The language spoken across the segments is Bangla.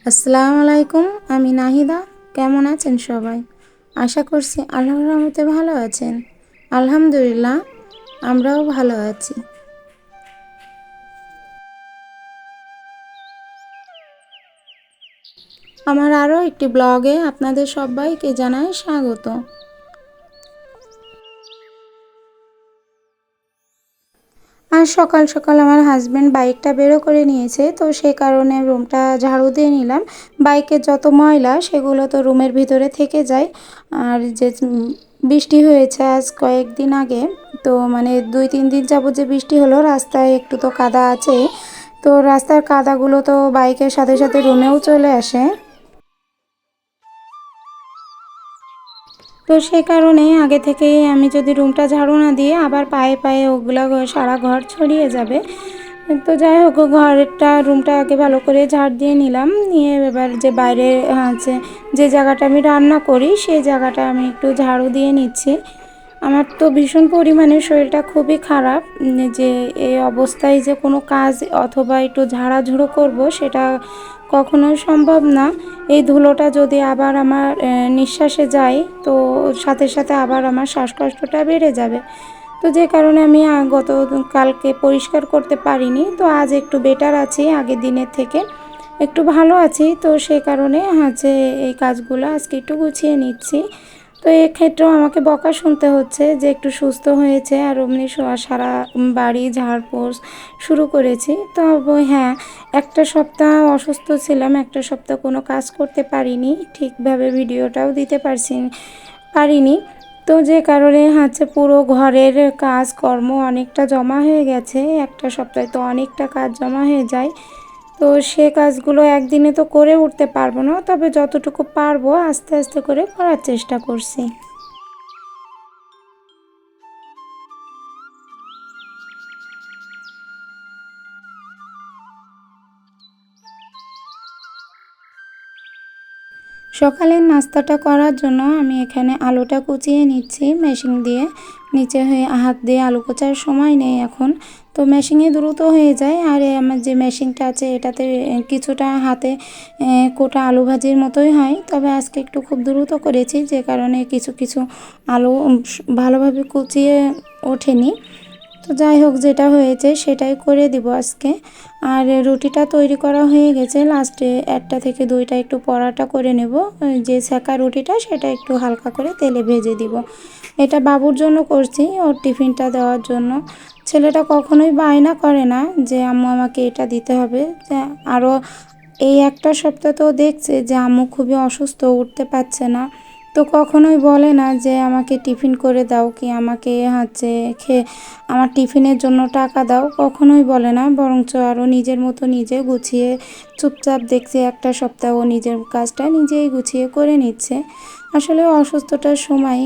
আসসালামু আলাইকুম, আমি নাহিদা। কেমন আছেন সবাই? আশা করছি আল্লাহর রহমতে ভালো আছেন। আলহামদুলিল্লাহ, আমরাও ভালো আছি। আমার আরও একটি ব্লগে আপনাদের সবাইকে জানাই স্বাগত। আজ সকাল সকাল আমার হাজব্যান্ড বাইকটা বেরো করে নিয়েছে, তো সে কারণে রুমটা ঝাড়ু দিয়ে নিলাম। বাইকের যত ময়লা সেগুলো তো রুমের ভিতরে থেকে যায়। আর যে বৃষ্টি হয়েছে আজ কয়েকদিন আগে, তো মানে 2-3 দিন যাবত যে বৃষ্টি হলো, রাস্তায় একটু তো কাদা আছে। তো রাস্তার কাদাগুলো তো বাইকের সাথে সাথে রুমেও চলে আসে। তো সে কারণে আগে থেকেই আমি যদি রুমটা ঝাড়ু না দিয়ে আবার পায়ে পায়ে ওগুলা সারা ঘর ছড়িয়ে যাবে। তো যাই হোক, রুমটা আগে ভালো করে ঝাড় দিয়ে নিলাম। নিয়ে এবার যে বাইরে আছে যে জায়গাটা আমি রান্না করি, সেই জায়গাটা আমি একটু ঝাড়ু দিয়ে নিচ্ছি। আমার তো ভীষণ পরিমাণে শরীরটা খুবই খারাপ, যে এই অবস্থায় যে কোনো কাজ অথবা একটু ঝাড়াঝুড়ো করব সেটা কখনোই সম্ভব না। এই ধুলোটা যদি আবার আমার নিঃশ্বাসে যায়, তো সাথে সাথে আবার আমার শ্বাসকষ্টটা বেড়ে যাবে। তো যে কারণে আমি কালকে পরিষ্কার করতে পারিনি। তো আজ একটু বেটার আছি, আগের দিনের থেকে একটু ভালো আছি। তো সে কারণে হচ্ছে এই কাজগুলো আজকে একটু গুছিয়ে নিচ্ছি। তো এক্ষেত্রেও আমাকে বকা শুনতে হচ্ছে যে একটু সুস্থ হয়েছে আর অমনি সারা বাড়ি ঝাড়পোছ শুরু করেছি। তো হ্যাঁ, একটা সপ্তাহ অসুস্থ ছিলাম, একটা সপ্তাহ কোনো কাজ করতে পারিনি, ঠিকভাবে ভিডিওটাও দিতে পারিনি। তো যে কারণে হচ্ছে পুরো ঘরের কাজকর্ম অনেকটা জমা হয়ে গেছে। একটা সপ্তাহে তো অনেকটা কাজ জমা হয়ে যায়। তো সে কাজগুলো একদিনে তো করে উঠতে পারবো না, তবে যতটুকু পারবো আস্তে আস্তে করে করার চেষ্টা করছি। সকালের নাস্তাটা করার জন্য আমি এখানে আলুটা কুচিয়ে নিচ্ছি মেশিন দিয়ে। নিচে হয়ে হাত দিয়ে আলু কোচার সময় নেই এখন, তো মেশিনে দ্রুত হয়ে যায়। আর আমার যে মেশিনটা আছে এটাতে কিছুটা হাতে কোটা আলু ভাজির মতোই হয়, তবে আজকে একটু খুব দ্রুত করেছি, যে কারণে কিছু কিছু আলু ভালোভাবে কুচিয়ে ওঠেনি। তো যাই হোক, যেটা হয়েছে সেটাই করে দিব আজকে। আর রুটিটা তৈরি করা হয়ে গেছে, লাস্টে 1টা থেকে 2টা একটু পরাটা করে নেব। যে সেকা রুটিটা সেটা একটু হালকা করে তেলে ভেজে দিব। এটা বাবুর জন্য করছি, ওর টিফিনটা দেওয়ার জন্য। ছেলেটা কখনোই বায়না করে না যে আম্মু আমাকে এটা দিতে হবে। আরও এই একটা সপ্তাহ তো দেখছে যে আম্মু খুবই অসুস্থ, উঠতে পারছে না। তো কখনোই বলে না যে আমাকে টিফিন করে দাও, কি আমাকে হচ্ছে আমার টিফিনের জন্য টাকা দাও, কখনোই বলে না। বরঞ্চ আরও নিজের মতো নিজে গুছিয়ে চুপচাপ দেখছে একটা সপ্তাহ নিজের কাজটা নিজেই গুছিয়ে করে নিচ্ছে। আসলে অসুস্থতার সময়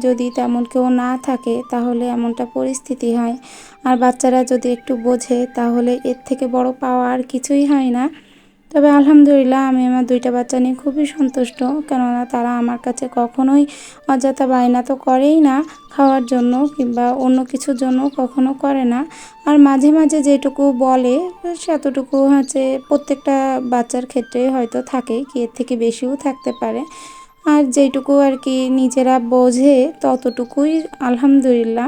যদি তেমন কেউ না থাকে তাহলে এমনটা পরিস্থিতি হয়। আর বাচ্চারা যদি একটু বোঝে তাহলে এর থেকে বড় পাওয়া আর কিছুই হয় না। তবে আলহামদুলিল্লাহ, আমি আমার 2টা বাচ্চা নিয়ে খুবই সন্তুষ্ট, কেননা তারা আমার কাছে কখনোই অযথা বায়না তো করেই না খাওয়ার জন্য, কিংবা অন্য কিছুর জন্য কখনো করে না। আর মাঝে মাঝে যেটুকু বলে সেতটুকু হচ্ছে প্রত্যেকটা বাচ্চার ক্ষেত্রে হয়তো থাকে, কি এর থেকে বেশিও থাকতে পারে। আর যেটুকু আর কি নিজেরা বোঝে ততটুকুই আলহামদুলিল্লাহ।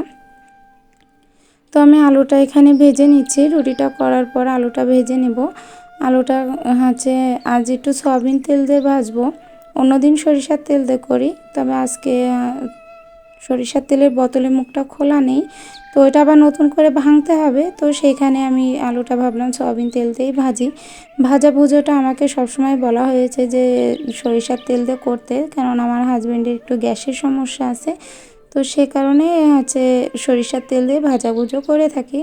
তো আমি আলুটা এখানে ভেজে নিচ্ছি, রুটিটা করার পর আলুটা ভেজে নেব। আলুটা হচ্ছে আজ একটু সয়াবিন তেল দিয়ে ভাজবো, অন্যদিন সরিষার তেল দিয়ে করি, তবে আজকে সরিষার তেলের বোতলে মুখটা খোলা নেই, তো এটা আবার নতুন করে ভাঙতে হবে। তো সেইখানে আমি আলুটা ভাবলাম সয়াবিন তেল দিয়েই ভাজি। ভাজা ভুজোটা আমাকে সবসময় বলা হয়েছে যে সরিষার তেল দিয়ে করতে, কারণ আমার হাজব্যান্ডের একটু গ্যাসের সমস্যা আছে। তো সে কারণে হচ্ছে সরিষার তেল দিয়ে ভাজাভুজো করে থাকি।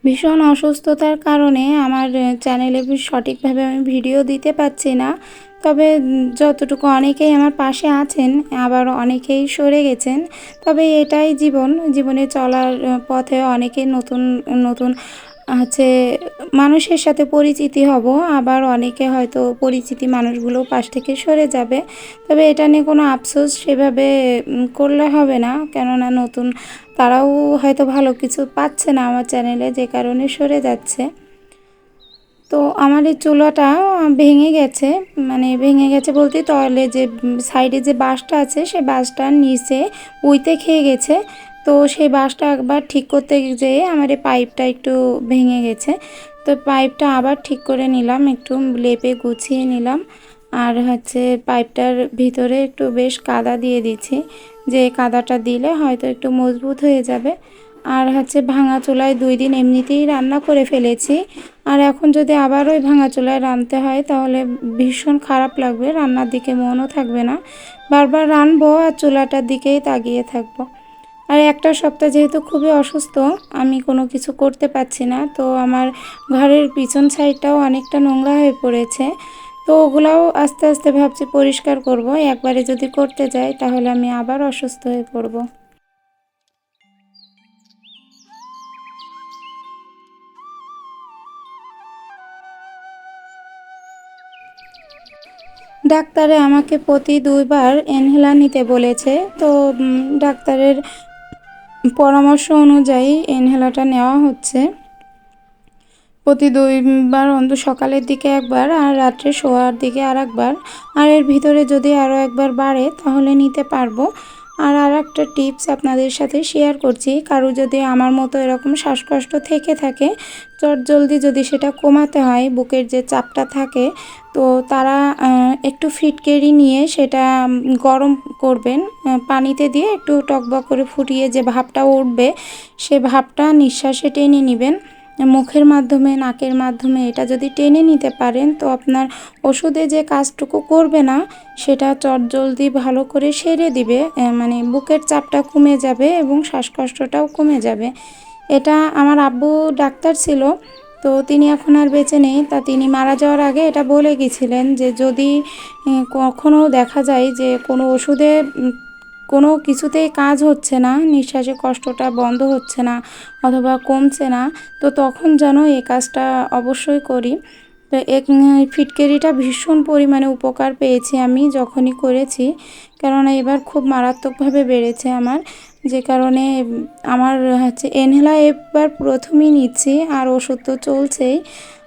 ভীষণ অসুস্থতার কারণে আমার চ্যানেলে সঠিকভাবে আমি ভিডিও দিতে পারছি না। তবে যতটুকু অনেকেই আমার পাশে আছেন, আবার অনেকেই সরে গেছেন। তবে এটাই জীবন, জীবনে চলার পথে অনেকে নতুন নতুন হচ্ছে মানুষের সাথে পরিচিতি হব, আবার অনেকে হয়তো পরিচিতি মানুষগুলো পাশ থেকে সরে যাবে। তবে এটা নিয়ে কোনো আফসোস সেভাবে করলে হবে না, কেননা নতুন তারাও হয়তো ভালো কিছু পাচ্ছে না আমার চ্যানেলে, যে কারণে সরে যাচ্ছে। তো আমার এই চুলাটা ভেঙে গেছে, মানে ভেঙে গেছে বলতে তলে যে সাইডে যে বাঁশটা আছে সেই বাঁশটার নিচে উইতে খেয়ে গেছে। তো সেই বাঁশটা একবার ঠিক করতে যেয়ে আমার এই পাইপটা একটু ভেঙে গেছে। তো পাইপটা আবার ঠিক করে নিলাম, একটু লেপে গুছিয়ে নিলাম। আর পাইপটার ভিতরে একটু বেশ কাদা দিয়ে দিচ্ছি, যে কাদাটা দিলে হয়তো একটু মজবুত হয়ে যাবে। আর ভাঙা চুলায় 2 দিন এমনিতেই রান্না করে ফেলেছি, আর এখন যদি আবার ওই ভাঙা চুলায় রাঁধতে হয় তাহলে ভীষণ খারাপ লাগবে, রান্নার দিকে মনও থাকবে না, বারবার রাঁধবো আর চুলাটার দিকেই তাকিয়ে থাকবো। আর একটা সপ্তাহ যেহেতু খুবই অসুস্থ, আমি কোনো কিছু করতে পারছি না, তো আমার ঘরের পিছন সাইডটাও অনেকটা নোংরা হয়ে পড়েছে। তো ওগুলাও আস্তে আস্তে ভাবছি পরিষ্কার করব, একবারে যদি করতে যাই তাহলে আমি আবার অসুস্থ হয়ে পড়ব। ডাক্তারে আমাকে প্রতি 2 বার ইনহেলার নিতে বলেছে। তো ডাক্তারের পরামর্শ অনুযায়ী ইনহেলারটা নেওয়া হচ্ছে। প্রতি 2 বার, সকালের দিকে একবার আর রাত্রে শোয়ার দিকে আর একবার। আর এর ভিতরে যদি আরও একবার বাড়ে তাহলে নিতে পারবো। আর একটা টিপস আপনাদের সাথে শেয়ার করছি, কারো যদি আমার মতো এরকম শ্বাসকষ্ট থেকে থাকে, চটজলদি যদি সেটা কমাতে হয়, বুকের যে চাপটা থাকে, তো তারা একটু ফিটকেরি নিয়ে সেটা গরম করবেন, পানিতে দিয়ে একটু টকবক করে ফুটিয়ে যে ভাপটা উঠবে সে ভাপটা নিঃশ্বাসে টেনে নেবেন মুখের মাধ্যমে, নাকের মাধ্যমে। এটা যদি টেনে নিতে পারেন তো আপনার ওষুধে যে কাজটুকু করবে না সেটা চটজলদি ভালো করে সেরে দিবে, মানে বুকের চাপটা কমে যাবে এবং শ্বাসকষ্টটাও কমে যাবে। এটা আমার আব্বু ডাক্তার ছিল, তো তিনি এখন আর বেঁচে নেই। তা তিনি মারা যাওয়ার আগে এটা বলে গেছিলেন যে যদি কখনও দেখা যায় যে কোনো ওষুধে কোনো কিছুতেই কাজ হচ্ছে না, নিঃশ্বাসে কষ্টটা বন্ধ হচ্ছে না অথবা কমছে না, তো তখন যেন এই কাজটা অবশ্যই করি। তো ফিটকেরিটা ভীষণ পরিমাণে উপকার পেয়েছি আমি যখনই করেছি, কেননা এবার খুব মারাত্মকভাবে বেড়েছে আমার, যে কারণে আমার ইনহেলার এবার প্রথমেই নিচ্ছি, আর ওষুধ তো চলছেই।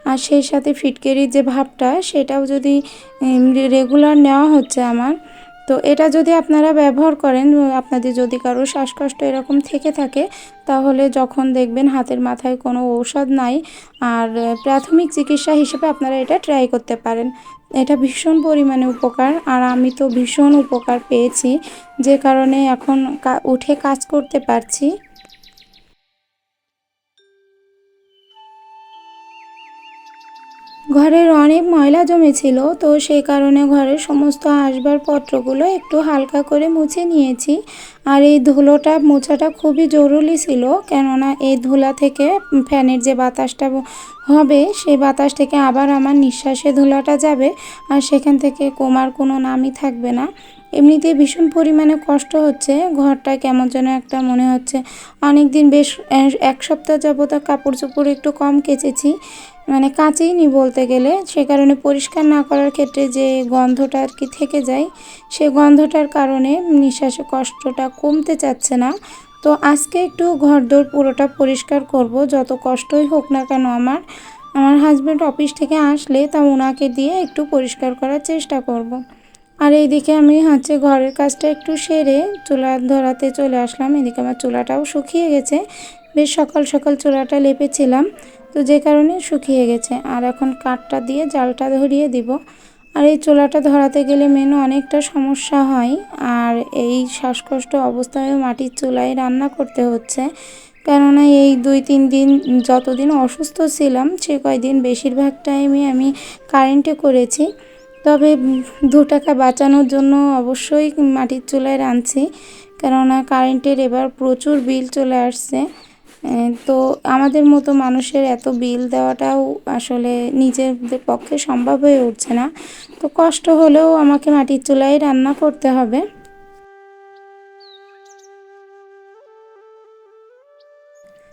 আর সেই সাথে ফিটকেরির যে ভাবটা সেটাও যদি রেগুলার নেওয়া হচ্ছে আমার। তো এটা যদি আপনারা ব্যবহার করেন, আপনাদের যদি কারো শ্বাসকষ্ট এরকম থেকে থাকে, তাহলে যখন দেখবেন হাতের মাথায় কোনো ঔষধ নাই, আর প্রাথমিক চিকিৎসা হিসেবে আপনারা এটা ট্রাই করতে পারেন। এটা ভীষণ পরিমাণে উপকার, আর আমি তো ভীষণ উপকার পেয়েছি, যে কারণে এখন উঠে কাজ করতে পারছি। ঘরের অনেক ময়লা জমেছিল, তো সেই কারণে ঘরের সমস্ত আসবাবপত্রগুলো একটু হালকা করে মুছে নিয়েছি। আর এই ধুলোটা মোছাটা খুবই জরুরি ছিল, কেননা এই ধুলা থেকে ফ্যানের যে বাতাসটা হবে সেই বাতাস থেকে আবার আমার নিঃশ্বাসে ধুলাটা যাবে, আর সেখান থেকে কমার কোনো নামই থাকবে না। এমনিতেই ভীষণ পরিমাণে কষ্ট হচ্ছে, ঘরটা কেমন যেন একটা মনে হচ্ছে। অনেক দিন বেশ 1 সপ্তাহ যাবত কাপড় চোপড় একটু কম কেচেছি, মানে কাচেই নি বলতে গেলে, সে কারণে পরিষ্কার না করার ক্ষেত্রে যে গন্ধটা আর কি থেকে যায়, সে গন্ধটার কারণে নিঃশ্বাসে কষ্টটা কমতে চাচ্ছে না। তো আজকে একটু ঘরদোর পুরোটা পরিষ্কার করব, যত কষ্টই হোক না কেন আমার। আমার হাজব্যান্ড অফিস থেকে আসলে তা ওনাকে দিয়ে একটু পরিষ্কার করার চেষ্টা করব। আর এইদিকে আমি ঘরের কাজটা একটু সেরে চুলা ধরাতে চলে আসলাম। এদিকে আমার চুলাটাও শুকিয়ে গেছে, বেশ সকাল সকাল চুলাটা লেপেছিলাম, তো যে কারণে শুকিয়ে গেছে। আর এখন কাঠটা দিয়ে জালটা ধরিয়ে দিব। আর এই চুলাটা ধরাতে গেলে মেনু অনেকটা সমস্যা হয়, আর এই শ্বাসকষ্ট অবস্থায় মাটির চুলায় রান্না করতে হচ্ছে, কেননা এই 2-3 দিন যতদিন অসুস্থ ছিলাম সে কয়দিন বেশিরভাগ টাইমে আমি কারেন্টে করেছি। তবে 2 টাকা বাঁচানোর জন্য অবশ্যই মাটির চুলায় রাঁধছি, কেননা কারেন্টের এবার প্রচুর বিল চলে আসছে। তো আমাদের মতো মানুষের এত বিল দেওয়াটাও আসলে নিজেদের পক্ষে সম্ভব হয়ে উঠছে না। তো কষ্ট হলেও আমাকে মাটির চুলায় রান্না করতে হবে।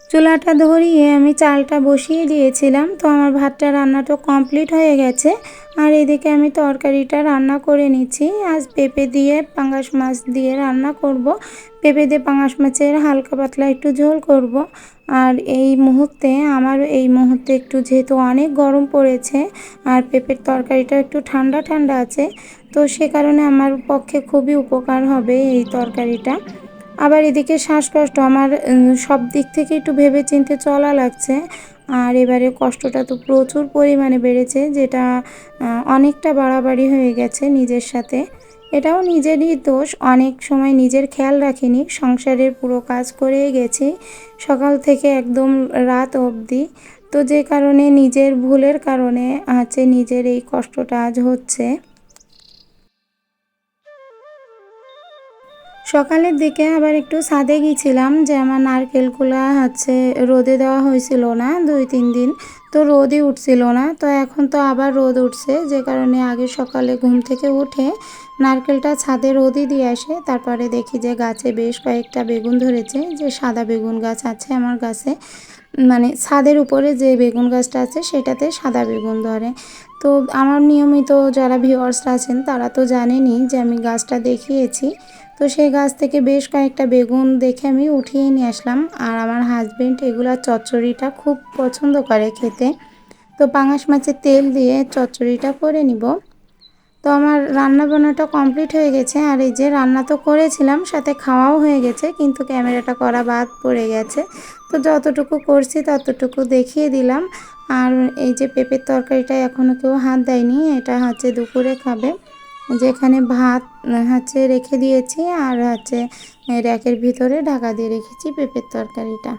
চুলাটা ধরিয়ে আমি চালটা বসিয়ে দিয়েছিলাম। তো আমার ভাতটা রান্নাটা কমপ্লিট হয়ে গেছে। আর এদিকে আমি তরকারিটা রান্না করে নিচ্ছি। আজ পেঁপে দিয়ে পাঙ্গাস মাছ দিয়ে রান্না করব। পেঁপে দিয়ে পাঙ্গাস মাছের হালকা পাতলা একটু ঝোল করব। আর এই মুহূর্তে একটু যেহেতু অনেক গরম পড়েছে আর পেঁপের তরকারিটা একটু ঠান্ডা ঠান্ডা আছে, তো সে কারণে আমার পক্ষে খুবই উপকার হবে এই তরকারিটা। আবার এদিকে শ্বাসকষ্ট আমার সব দিক থেকে একটু ভেবে চিন্তে চলা লাগছে। আর এবারে কষ্টটা তো প্রচুর পরিমাণে বেড়েছে, যেটা অনেকটা বাড়াবাড়ি হয়ে গেছে নিজের সাথে। এটাও নিজেরই দোষ, অনেক সময় নিজের খেয়াল রাখিনি, সংসারের পুরো কাজ করে গেছি সকাল থেকে একদম রাত অবধি। তো যে কারণে নিজের ভুলের কারণে নিজের এই কষ্টটা আজ হচ্ছে। সকালের দিকে আবার একটু ছাদে গিয়েছিলাম, যে আমার নারকেলগুলো রোদে দেওয়া হয়েছিল না 2-3 দিন, তো রোদই উঠছিল না। তো এখন তো আবার রোদ উঠছে, যে কারণে আগে সকালে ঘুম থেকে উঠে নারকেলটা ছাদে রোদই দিয়ে আসে। তারপরে দেখি যে গাছে বেশ কয়েকটা বেগুন ধরেছে, যে সাদা বেগুন গাছ আছে আমার গাছে, মানে ছাদের উপরে যে বেগুন গাছটা আছে সেটাতে সাদা বেগুন ধরে। তো আমার নিয়মিত যারা ভিউয়ার্সরা আছেন তারা তো জানেনই যে আমি গাছটা দেখিয়েছি। তো সেই গাছ থেকে বেশ কয়েকটা বেগুন দেখে আমি উঠিয়ে নিয়ে আসলাম। আর আমার হাজবেন্ড এগুলা চচ্চড়িটা খুব পছন্দ করে খেতে। তো পাঙাশ মাছের তেল দিয়ে চচ্চড়িটা করে নিব। তো আমার রান্না বান্নাটা কমপ্লিট হয়ে গেছে। আর এই যে রান্না তো করেছিলাম, সাথে খাওয়াও হয়ে গেছে, কিন্তু ক্যামেরাটা করা বাদ পড়ে গেছে। তো যতটুকু করছি ততটুকু দেখিয়ে দিলাম। আর এই যে পেঁপের তরকারিটা এখনও কেউ হাত দেয়নি, এটা দুপুরে খাবে। যেখানে ভাত রেখে দিয়েছি, আর র্যাকের ভিতরে ঢাকা দিয়ে রেখেছি পেঁপের তরকারিটা।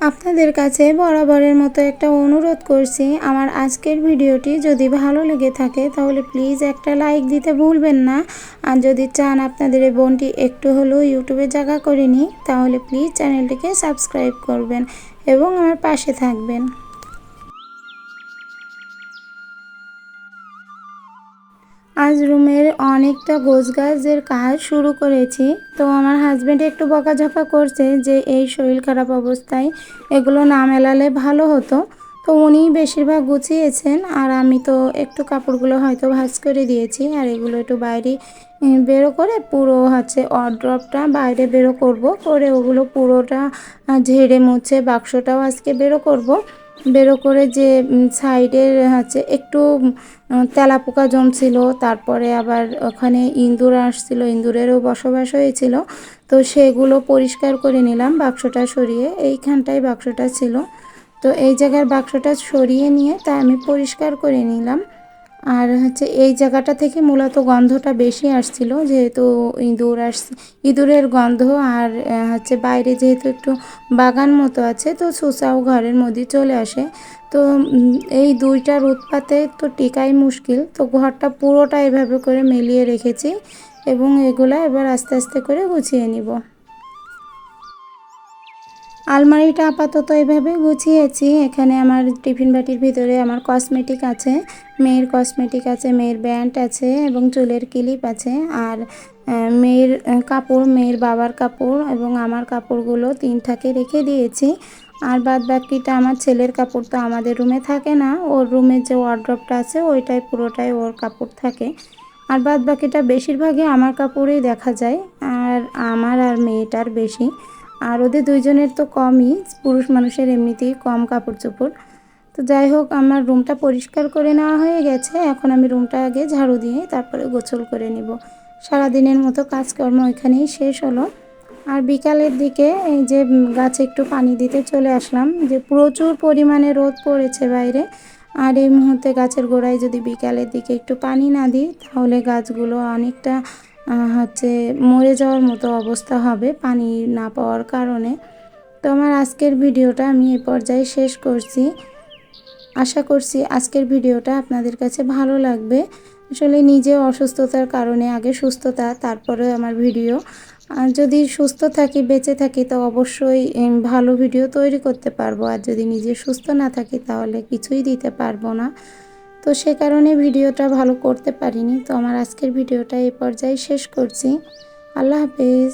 আপনাদের কাছে বরাবরের মতো একটা অনুরোধ করছি, আমার আজকের ভিডিওটি যদি ভালো লেগে থাকে তাহলে প্লিজ একটা লাইক দিতে ভুলবেন না। আর যদি চান আপনাদের এই বোনটি একটু হলেও ইউটিউবে জায়গা করে নিই, তাহলে প্লিজ চ্যানেলটিকে সাবস্ক্রাইব করবেন এবং আমার পাশে থাকবেন। আজ রুমের অনেকটা গোছগাছের কাজ শুরু করেছি। তো আমার হাজব্যান্ড একটু বকাঝকা করছে যে এই শরীর খারাপ অবস্থায় এগুলো না মেলালে ভালো হতো। তো উনি বেশিরভাগ গুছিয়েছেন, আর আমি তো একটু কাপড়গুলো হয়তো ভাঁজ করে দিয়েছি। আর এগুলো একটু বাইরে বেরো করে পুরো ওয়ারড্রপটা বাইরে বেরো করব, করে ওগুলো পুরোটা ঝেড়ে মুছে বাক্সটাও আজকে বেরো করব। বেরো করে যে সাইডের একটু তেলাপোকা জমছিল, তারপরে আবার ওখানে ইঁদুর আসছিল, ইঁদুরেরও বসবাস হয়েছিল। তো সেগুলো পরিষ্কার করে নিলাম বাক্সটা সরিয়ে। এইখানটায় বাক্সটা ছিল, তো এই জায়গার বাক্সটা সরিয়ে নিয়ে তা আমি পরিষ্কার করে নিলাম। আর এই জায়গাটা থেকে মূলত গন্ধটা বেশি আসছিল, যেহেতু ইঁদুরের গন্ধ। আর বাইরে যেহেতু একটু বাগান মতো আছে, তো শোষাও ঘরের মধ্যে চলে আসে। তো এই দুইটার উৎপাতে তো টিকাই মুশকিল। তো ঘরটা পুরোটা এভাবে করে মেলিয়ে রেখেছি, এবং এগুলা এবার আস্তে আস্তে করে গুছিয়ে নিব। আলমারিটা আপাতত এভাবে গুছিয়েছি। এখানে আমার টিফিন বাটির ভিতরে আমার কসমেটিক আছে, মেয়ের কসমেটিক আছে, মেয়ের ব্যান্ড আছে এবং চুলের ক্লিপ আছে। আর মেয়ের কাপড়, মেয়ের বাবার কাপড় এবং আমার কাপড়গুলো 3 থাকে রেখে দিয়েছি। আর বাদ বাকিটা আমার ছেলের কাপড় তো আমাদের রুমে থাকে না, ওর রুমের যে ওয়ার্ড্রপটা আছে ওইটাই পুরোটাই ওর কাপড় থাকে। আর বাদ বাকিটা বেশিরভাগই আমার কাপড়েই দেখা যায়, আর আমার আর মেয়েটার বেশি। আর ওদের দুইজনের তো কমই, পুরুষ মানুষের এমনিতেই কম কাপড় চোপড়। তো যাই হোক, আমার রুমটা পরিষ্কার করে নেওয়া হয়ে গেছে। এখন আমি রুমটা আগে ঝাড়ু দিয়ে তারপরে গোসল করে নিব। সারাদিনের মতো কাজকর্ম এখানেই শেষ হলো। আর বিকালের দিকে এই যে গাছে একটু পানি দিতে চলে আসলাম, যে প্রচুর পরিমাণে রোদ পড়েছে বাইরে। আর এই মুহূর্তে গাছের গোড়ায় যদি বিকালের দিকে একটু পানি না দিই, তাহলে গাছগুলো অনেকটা মরে যাওয়ার মতো অবস্থা হবে পানি না পাওয়ার কারণে। তো আমার আজকের ভিডিওটা আমি এই পর্যায়ে শেষ করছি। আশা করছি আজকের ভিডিওটা আপনাদের কাছে ভালো লাগবে। আসলে নিজে অসুস্থতার কারণে আগে সুস্থতা, তারপরে আমার ভিডিও। আর যদি সুস্থ থাকি, বেঁচে থাকি, তো অবশ্যই ভালো ভিডিও তৈরি করতে পারবো। আর যদি নিজে সুস্থ না থাকি তাহলে কিছুই দিতে পারবো না। তো সে কারণে ভিডিওটা ভালো করতে পারিনি। তো আমার আজকের ভিডিওটা এই পর্যায়ে শেষ করছি। আল্লাহ হাফেজ।